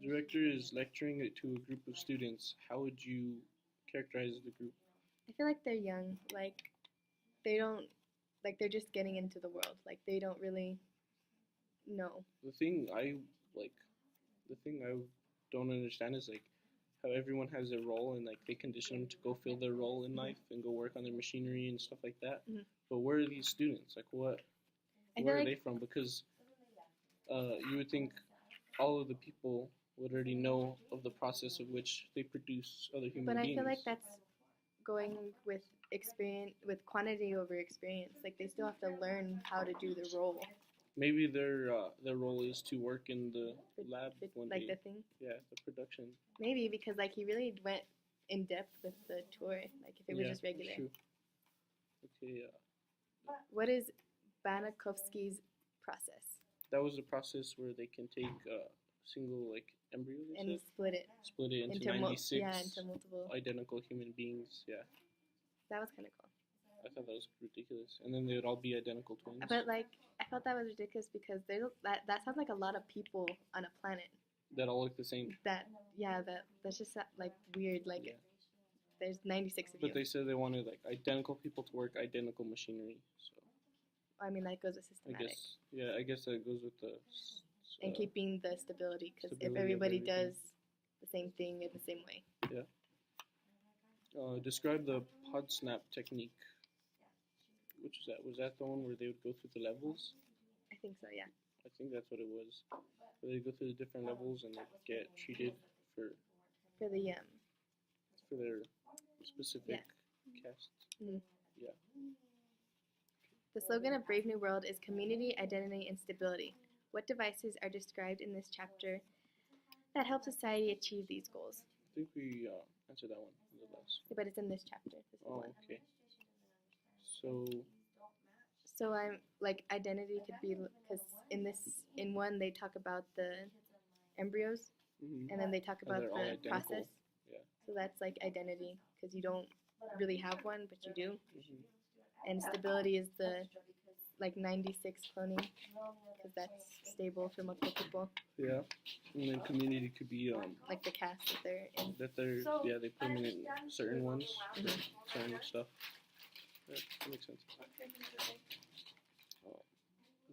The director is lecturing it to a group of students. How would you characterize the group? I feel like they're young. Like they don't like they're just getting into the world. Like they don't really know. The thing I like, the thing I don't understand is like how everyone has their role and like they condition them to go fill their role in life and go work on their machinery and stuff like that. Mhm. But where are these students? Like I where feel are they like from? Because you would think all of the people would already know of the process of which they produce other human but I beings. feel like that's going with experience with quantity over experience. Like they still have to learn how to do the role. Maybe their role is to work in the lab one Like day. the thing. Yeah, the production. Maybe because like he really went in depth with the tour. Like if it was Yeah, just regular. True. Okay, What is Banachowski's process? that was a process where they can take a single like embryo, they And said, split it split it into mul- 96 into multiple. identical human beings. Yeah, That was kind of cool. I thought that was ridiculous. And then they would all be identical twins. But like I felt that was ridiculous because that sounds like a lot of people on a planet. That all look the same. That's just like weird. Like Yeah. there's 96 of you. But they said they wanted like identical people to work identical machinery. So I mean that goes with I systematic guess I guess that goes with the and keeping the stability because if stability of everybody everything. does the same thing in the same way. describe the pod snap technique. Which was that? Was that the one where they would go through the levels? I think so. Yeah. I think that's what it was. Where they go through the different levels and they get treated for For the their specific cast. The slogan of Brave New World is community, identity, and stability. What devices are described in this chapter that help society achieve these goals? I think we answered that one in the last. But it's in this chapter. This is Oh, one. okay. So So I'm like identity could be because in one they talk about the embryos and then they talk And about they're all the identical. process. Yeah. So that's like identity because you don't really have one, but you do. Mhm. And stability is the like 96 cloning because that's stable for multiple people, Yeah. And then community could be like the cast that they're in. that they put them in certain ones, certain stuff. Yeah, that makes sense.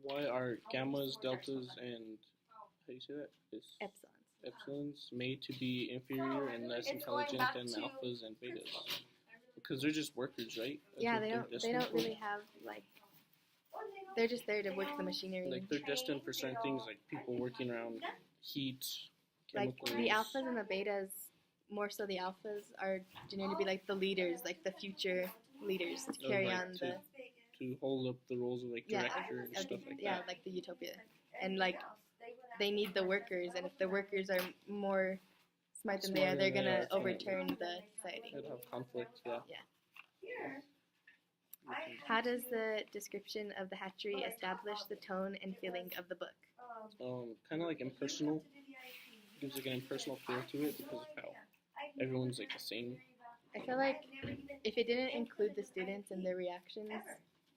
Why are gammas, deltas, and how do you say that? Epsilons. Epsilons made to be inferior and less intelligent than alphas and betas? Because they're just workers, right? That's Yeah, what they they're don't destined for. really have like they're just there to work the machinery. Like they're destined for certain things, like people working around heat, Like chemicals. the alphas and the betas, more so the alphas are going to be like the leaders, like the future leaders to carry like on the to hold up the roles of like Yeah, director and of stuff the- like yeah, that. like the utopia, and like they need the workers, and if the workers are more smart than they are, Smarter they're than they gonna are, overturn the society. They'd have conflict, yeah. How does the description of the hatchery establish the tone and feeling of the book? Kind of like impersonal. Gives like an impersonal feel to it because of how everyone's like the same. I feel like if it didn't include the students and their reactions,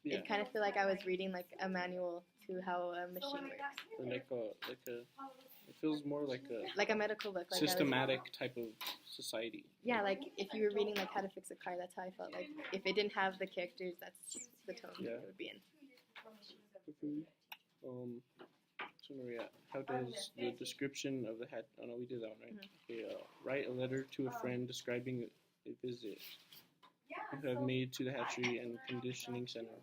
Yeah. it kind of feel like I was reading like a manual to how a machine works, Or like a. It feels more like a like a medical book. Like I was- systematic type of society. yeah, like if you were reading like how to fix a car, that's how I felt. Like if it didn't have the characters, that's the tone Yeah. it would be in. So where we at? How does the description of the hat? Oh no, we did that one, right? Okay. Write a letter to a friend describing a visit you have made to the hatchery and conditioning center.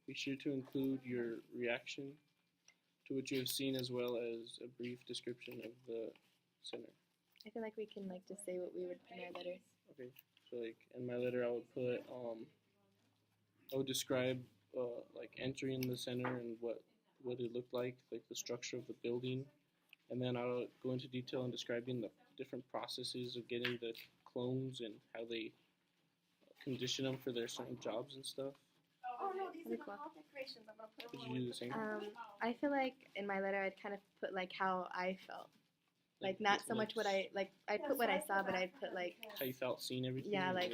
Be sure to include your reaction to what you have seen as well as a brief description of the center. I feel like we can like just say what we would put in our letters. Okay. So like in my letter, I would put I would describe like entering the center and what it looked like the structure of the building, and then I'll go into detail in describing the different processes of getting the clones and how they condition them for their certain jobs and stuff. Oh no, these are That'd the be cool. whole decorations. I'm gonna put Did them you on. do the same? I feel like in my letter I'd kind of put like how I felt, like not so much what I like. I put what I saw, but I'd put like How you felt seeing everything? yeah, or like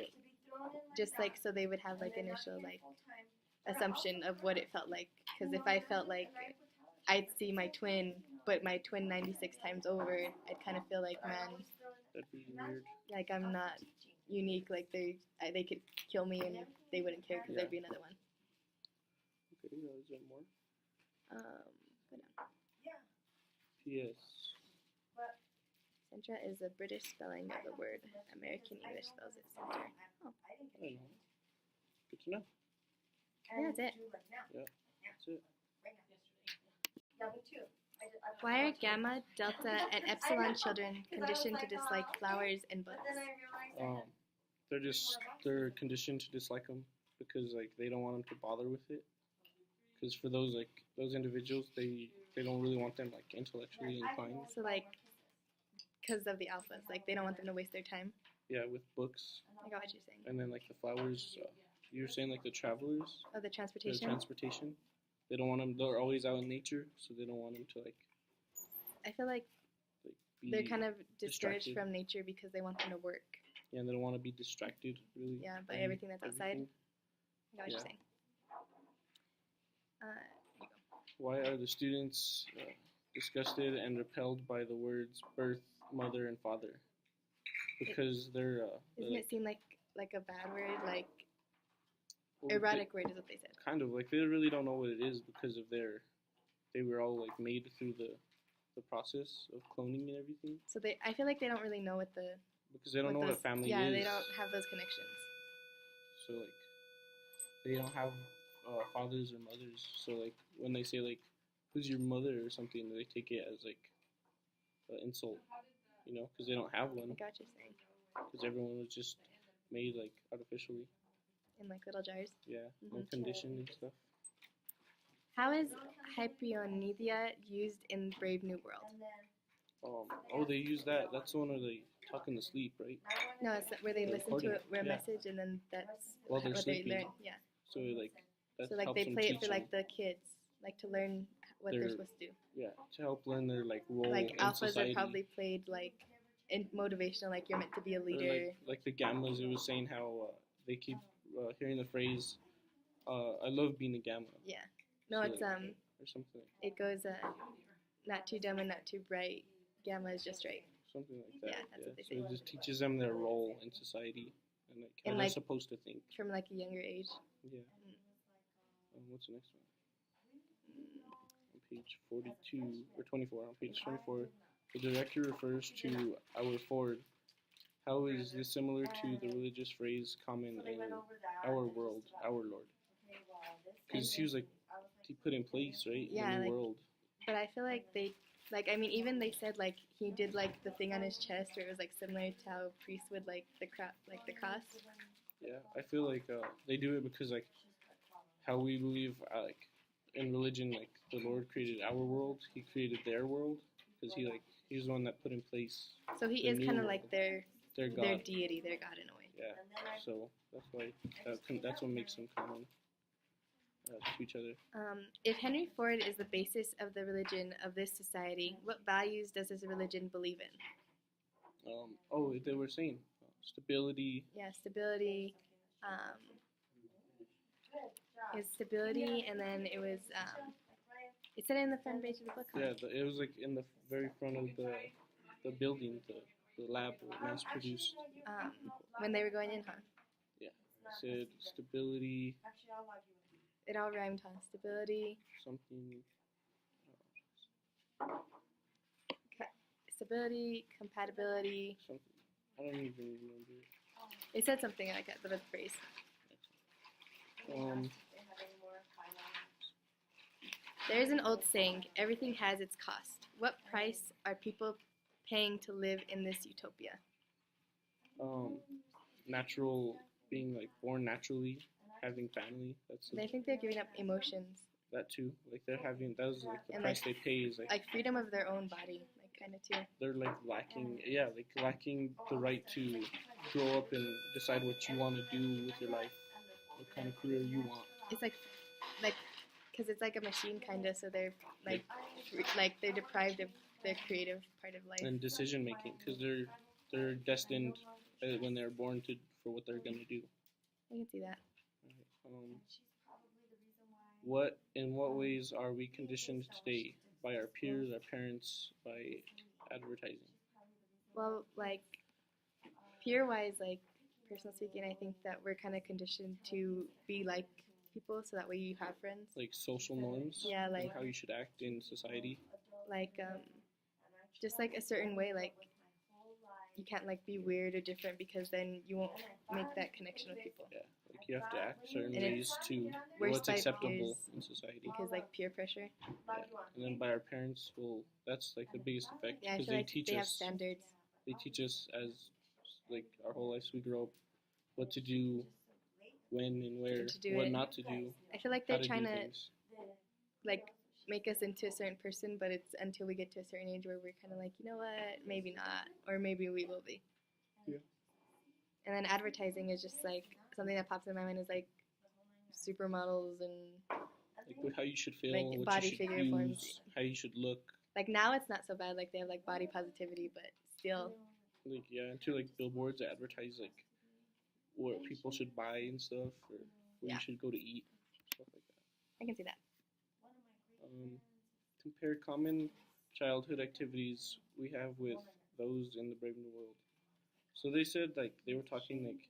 what? just like so they would have like initial like assumption of what it felt like. Because if I felt like I'd see my twin but my twin 96 times over, I'd kind of feel like, man, That'd be weird. like I'm not unique. Like they could kill me and they wouldn't care because Yeah. there'd be another one. Okay, is there more? Go down. P.S. Centra is a British spelling of the word. American English spells it center. Oh, I don't know. Good to know. yeah, that's it. That's it. Why are gamma, delta, and epsilon children conditioned to dislike flowers and books? They're conditioned to dislike them because like they don't want them to bother with it. Because for those individuals, they don't really want them like intellectually inclined. So like, because of the alphas, like they don't want them to waste their time. Yeah, with books. I got what you're saying. And then like the flowers, you were saying like the travelers, Oh, the the transportation. transportation. They don't want them. They're always out in nature, so they don't want them to like I feel like be. they're kind of discouraged distracted. from nature because they want them to work. Yeah, and they don't want to be distracted really. Yeah, by everything that's outside. everything. I got what you're Yeah. saying. You go. Why are the students disgusted and repelled by the words birth, mother, and father? Because they're Doesn't it seem like a bad word? Like well, they- erotic word is what they said. kind of like they really don't know what it is because of they were all like made through the process of cloning and everything So I feel like they don't really know what the because they don't know what a those, family yeah, is. they don't have those connections. So like they don't have fathers or mothers. So like when they say like who's your mother or something, they take it as like an insult, because they don't have I one got what you're saying. because everyone was just made like artificially. In like little jars. Yeah, no Mhm. condition and stuff. How is hyperionedia used in Brave New World? They use that. That's the one where they talk in the sleep, right? No, it's where they The listen to recording, a yeah. message and then that's While they're what they sleeping. learn. Yeah. So like that So like helps they them play it teach for like them, the kids, like to learn what they're Their- supposed to do. yeah, to help learn their like role Like in alphas society. are probably played like in motivational, like you're meant to be a Or, leader. like the gammas, it was saying how they keep hearing the phrase, "I love being a gamma," Yeah. No, So, it's like, or something, it goes not too dumb and not too bright. Gamma is just right. something like that. Yeah, that's what they So say. it just teaches them their role in society and like how And, they're like- supposed to think. From like a younger age. Yeah. What's the next one? On page 42 or 24. On page 24, the director refers to our Ford. How is this similar to the religious phrase common in our world, our Lord? Because he was like, he put in place, right? Yeah, the new like- world. But I feel like even they said like he did like the thing on his chest where it was like similar to how priests would like the cross. Yeah, I feel like they do it because like how we believe like in religion, like the Lord created our world, He created their world because He's the one that put in place So he The is new kind of world. like their their God. their deity, their god in a way. Yeah, so that's why that's what makes them common to each other. If Henry Ford is the basis of the religion of this society, what values does this religion believe in? They were saying stability. Yeah, stability. Is stability, and then it was. It said it in the front page of the book. Huh? Yeah, it was like in the very front of the building, the lab, mass produced. When they were going in, huh? It said stability, It all rhymed, huh? Stability, something. stability, compatibility. Something. I don't even remember. It said something like that, the phrase. There's an old saying, everything has its cost. What price are people paying to live in this utopia? Natural, being like born naturally, having family. And I think they're giving up emotions, that too. Like they're having that was like the And, price they pay is like freedom of their own body, like kind of too. they're like lacking the right to grow up and decide what you want to do with your life, what kind of career you want. It's like, because it's like a machine kind of, so they're they're deprived of their creative part of life. And decision making because they're destined when they're born for what they're gonna do. I can see that. In what ways are we conditioned today? by our peers, our parents, by advertising. Well, like peer-wise, like personal speaking, I think that we're kind of conditioned to be like people, so that way you have friends. Like social norms. Yeah, and like how you should act in society. just like a certain way, like you can't like be weird or different because then you won't make that connection with people. Yeah, like you have to act certain And ways to worse what's by acceptable peers. in society. Because like peer pressure. Yeah. And then by our parents, well, that's like the biggest effect Yeah, I because feel they like teach they have us. standards. They teach us as like our whole lives we grow up what to do, when and where, To do what it. not to do, I feel like how they're to trying do to things. like make us into a certain person, but it's until we get to a certain age where we're kind of like, you know what, maybe not, or maybe we will be. Yeah. And then advertising is just like something that pops in my mind is like supermodels and Like how you should feel, like what body you should figure use, forms. how you should look. like now it's not so bad. Like they have like body positivity, but still, Like yeah, into like billboards that advertise like what people should buy and stuff, or where Yeah. you should go to eat, stuff like that. I can see that. Compare common childhood activities we have with those in the Brave New World. So they said like they were talking like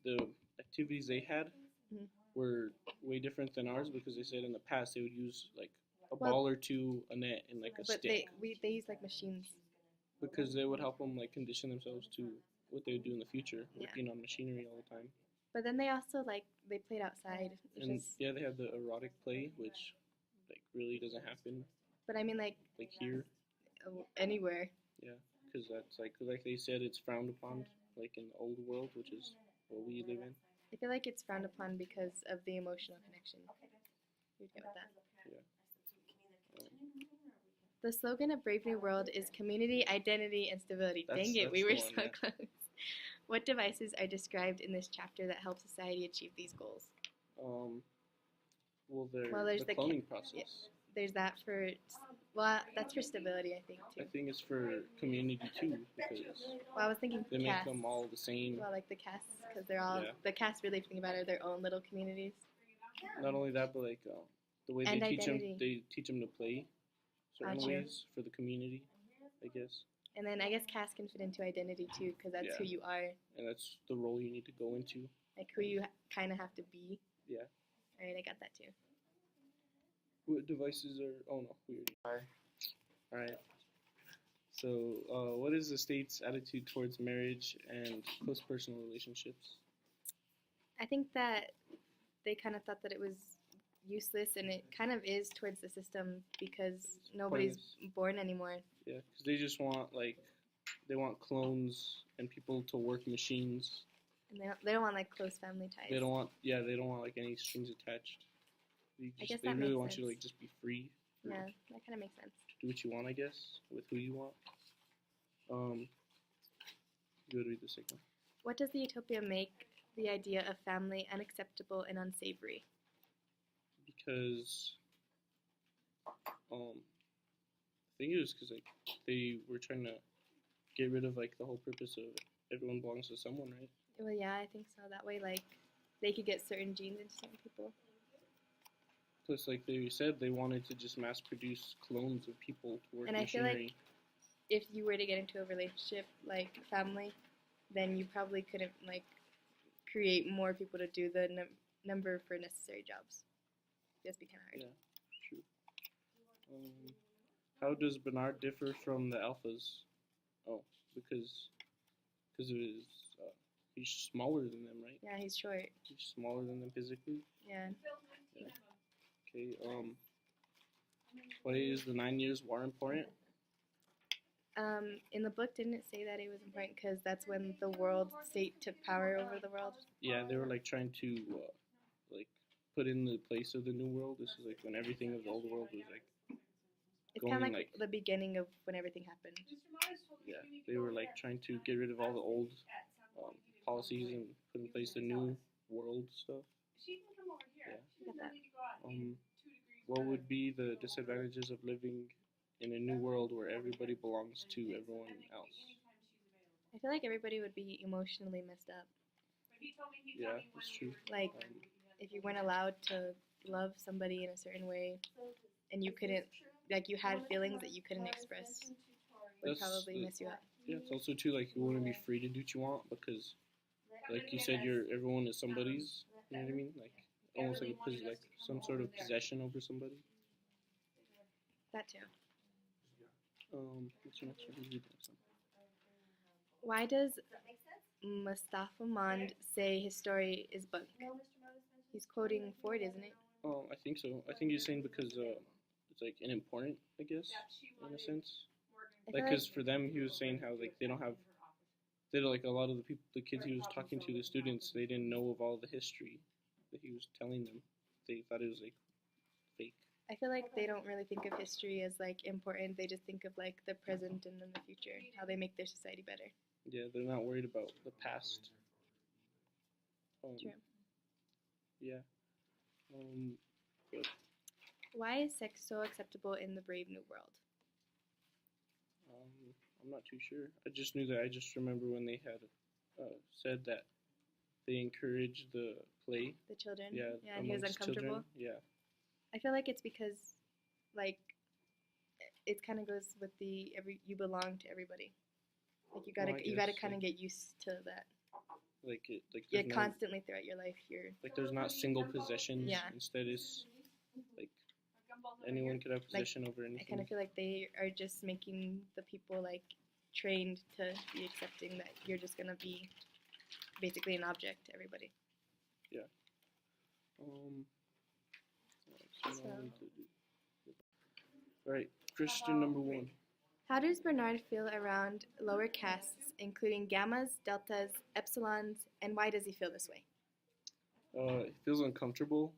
the activities they had Mhm. were way different than ours because they said in the past they would use like a Well- ball or two, a net, and like a But stick they use like machines. because they would help them like condition themselves to what they would do in the future, Yeah. working on machinery all the time. But then they also like they played outside, which And is. yeah, they have the erotic play, which like really doesn't happen But I mean like like here. anywhere. Yeah, because that's like they said it's frowned upon like in the old world, which is what we live in. I feel like it's frowned upon because of the emotional connection. You'd get with that. The slogan of Brave New World is community, identity, and stability. Dang it, we were That's the so one, yeah. close. What devices are described in this chapter that help society achieve these goals? Well, there's the the cloning process. There's that for, well, that's for stability, I think, I too. think it's for community too because Well, I was thinking they make caste. them all the same. Well, like the castes, because they're all, Yeah. the castes really, if you think about it, are their own little communities. Not only that, but like the way And they teach them, identity. they teach them to play certain True. ways for the community, I guess. And then I guess caste can fit into identity, too, because that's Yeah. who you are, And that's the role you need to go into. like who you kind of have to be. Yeah. All right, I got that, too. What devices are? Oh no, we already. All right. So, what is the state's attitude towards marriage and close personal relationships? I think that they kind of thought that it was useless, and it kind of is towards the system because nobody's born anymore. Yeah, because they just want they want clones and people to work machines. And they don't want like close family ties. They don't want like any strings attached. I guess they that really makes want you to sense. like just be free. Yeah, that kind of makes sense. Do what you want, I guess, with who you want. You would read the second one. What does the utopia make the idea of family unacceptable and unsavory? Because I think it was because like they were trying to get rid of like the whole purpose of everyone belongs to someone, right? Well, yeah, I think so. That way, like, they could get certain genes into certain people. Plus, like they said, they wanted to just mass produce clones of people to work And I feel like machinery. if you were to get into a relationship, like family, then you probably couldn't, like, create more people to do the number for necessary jobs. It'd just be kind of hard. Yeah, true. How does Bernard differ from the alphas? Oh, because of his, he's smaller than them, right? Yeah, he's short. He's smaller than them physically. Yeah. Okay. Why is the 9 Years' War important? In the book, didn't it say that it was important because that's when the world state took power over the world? Yeah, they were like trying to like put in the place of the new world. This is like when everything of the old world was like It's kind of going, like like- the beginning of when everything happened. yeah, they were like trying to get rid of all the old policies and put in place the new world stuff. Look at that. What would be the disadvantages of living in a new world where everybody belongs to everyone else? I feel like everybody would be emotionally messed up. Yeah, that's true. Like, Um, if you weren't allowed to love somebody in a certain way and you couldn't like you had feelings that you couldn't express would That's probably the- mess you up. Yeah, it's also too like you wouldn't be free to do what you want because, like you said, everyone is somebody's. You know what I mean? Like almost like like some sort of possession over somebody. That too. What's your next one? You read that one. Why does Mustafa Mond say his story is bunk? He's quoting Ford, isn't it? Oh, I think so. I think he's saying because it's like unimportant, I guess, in a sense. I Like, feel because for them, he was saying how like they don't have, they don't, like a lot of the people, the kids he was talking to, the students, they didn't know of all the history that he was telling them. They thought it was like fake. I feel like they don't really think of history as like important. They just think of like the present and then the future, how they make their society better. Yeah, they're not worried about the past. True. Yeah. But Why is sex so acceptable in the Brave New World? I'm not too sure. I just knew that. I just remember when they had said that they encouraged the play. The children? Yeah, Yeah, and he was amongst uncomfortable. children. Yeah. I feel like it's because, like, it kind of goes with the you belong to everybody. Like you gotta Well, I you gotta guess, kind of like- get used to that. Like it, like Yeah, there's no, constantly throughout your life, you're like there's not single possessions. Yeah. Instead, it's like anyone could have possession over I anything. kind of feel like they are just making the people like trained to be accepting that you're just gonna be basically an object to everybody. All right, question number 1. How does Bernard feel around lower castes, including gammas, deltas, epsilons, and why does he feel this way? He feels uncomfortable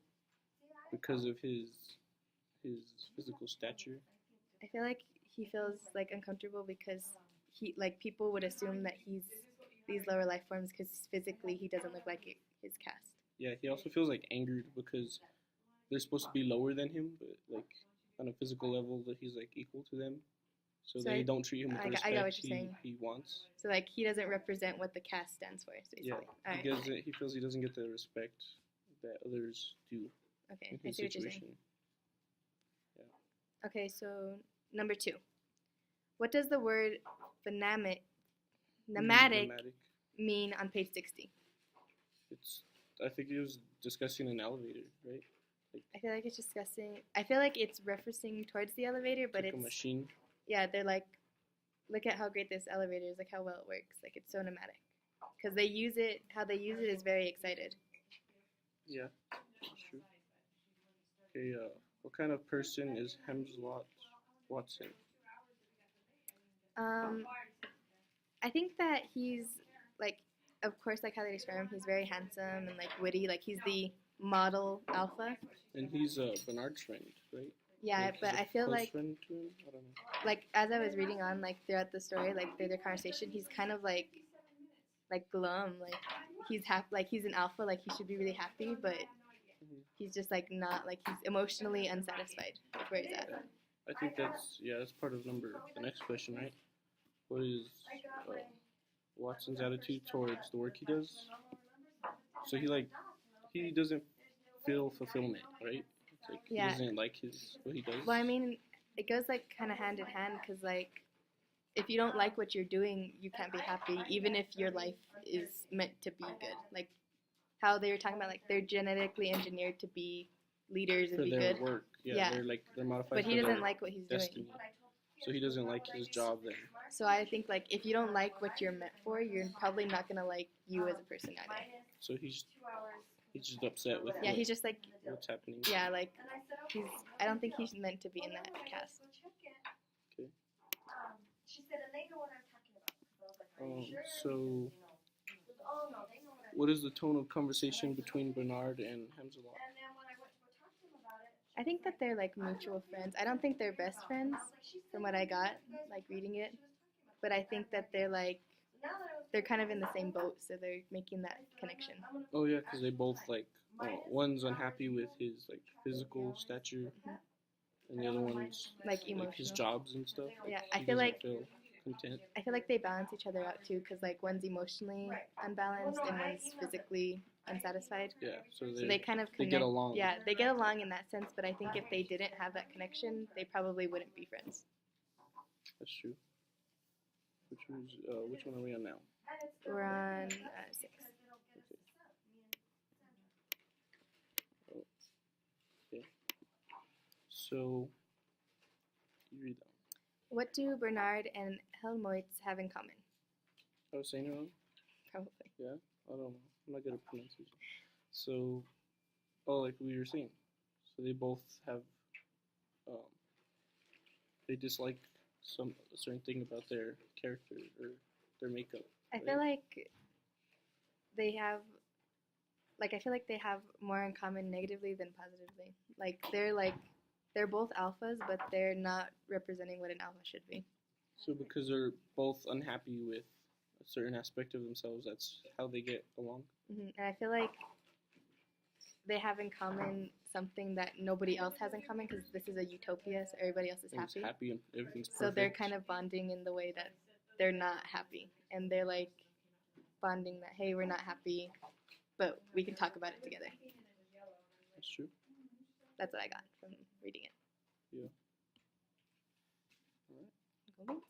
because of his physical stature. I feel like he feels like uncomfortable because he like people would assume that he's these lower life forms because physically he doesn't look like his caste. Yeah, he also feels like angered because they're supposed to be lower than him, but like on a physical level that he's like equal to them. So So they don't treat him with the I respect got what you're saying. he wants. So like he doesn't represent what the caste stands for, basically. Yeah, Alright, he feels he doesn't get the respect that others do okay, in I his see what you're situation. saying. Okay, so number 2. What does the word pneumatic Pneumatic. mean on page 60? I think he was discussing an elevator, right? I feel like it's discussing. I feel like it's referencing towards the elevator, but Like it's a machine. yeah. They're like, look at how great this elevator is. Like how well it works. Like it's so pneumatic. Because they use it. How they use it is very excited. Yeah, that's true. Okay, what kind of person is Hemslot Watson? I think that he's like, of course, like how they describe him. He's very handsome and like witty. Like he's the model alpha. And he's Bernard's friend, right? Yeah, Like, but he's a I feel close like friend to him? I don't know. like as I was reading on like throughout the story, like through their conversation, he's kind of like glum. Like he's happy. Like he's an alpha. Like he should be really happy, but he's just like not. Like he's emotionally unsatisfied with where he's at. I think that's part of the next question, right? What is Watson's attitude towards the work he does? So he doesn't feel fulfillment, right? It's like Yeah. He doesn't like what he does. Well, I mean, it goes like kind of hand in hand because like if you don't like what you're doing, you can't be happy, even if your life is meant to be good. Like how they were talking about, like they're genetically engineered to be leaders and for be their good. work. Yeah, Yeah. they're modified. But he for doesn't their like what he's destiny. doing. So he doesn't like his job then. So I think like if you don't like what you're meant for, you're probably not gonna like you as a person either. So he's just upset with Yeah, he's just like what's happening. yeah, like he's. I don't think he's meant to be in that cast. Okay. She said, and they know what I'm talking about. So I was like, are you sure? So She goes, oh no, they know what I'm what is the tone of conversation between Bernard and Hemselot? And then when I went to go talk to him about it, I think that they're like mutual friends. I don't think they're best friends from what I got, like reading it. But I think that they're like they're kind of in the same boat, so they're making that connection. Oh yeah, because they both like one's unhappy with his like physical stature, and the other one's Like like his emotional. jobs and stuff. Yeah, I He feel doesn't like feel content. I feel like they balance each other out too, because like one's emotionally unbalanced and one's physically unsatisfied. Yeah, so So they kind of they connect. get along. Yeah, they get along in that sense. But I think if they didn't have that connection, they probably wouldn't be friends. That's true. Which one are we on now? We're on 6. Okay. So you read that one. What do Bernard and Helmholtz have in common? I was saying it wrong? Probably. Yeah? I don't know. I'm not good at pronunciation. So, like we were saying. So they both have, they dislike a certain thing about their character or their makeup. I feel like they have, I feel like they have more in common negatively than positively. They're both alphas, but they're not representing what an alpha should be. So because they're both unhappy with a certain aspect of themselves, that's how they get along. And I feel like they have in common something that nobody else has in common, because this is a utopia, so everybody else is Everyone's happy. happy and everything's perfect. So they're kind of bonding in the way that they're not happy. And they're like bonding that, hey, we're not happy, but we can talk about it together. That's true. That's what I got from reading it. Yeah. All right. Cool beans.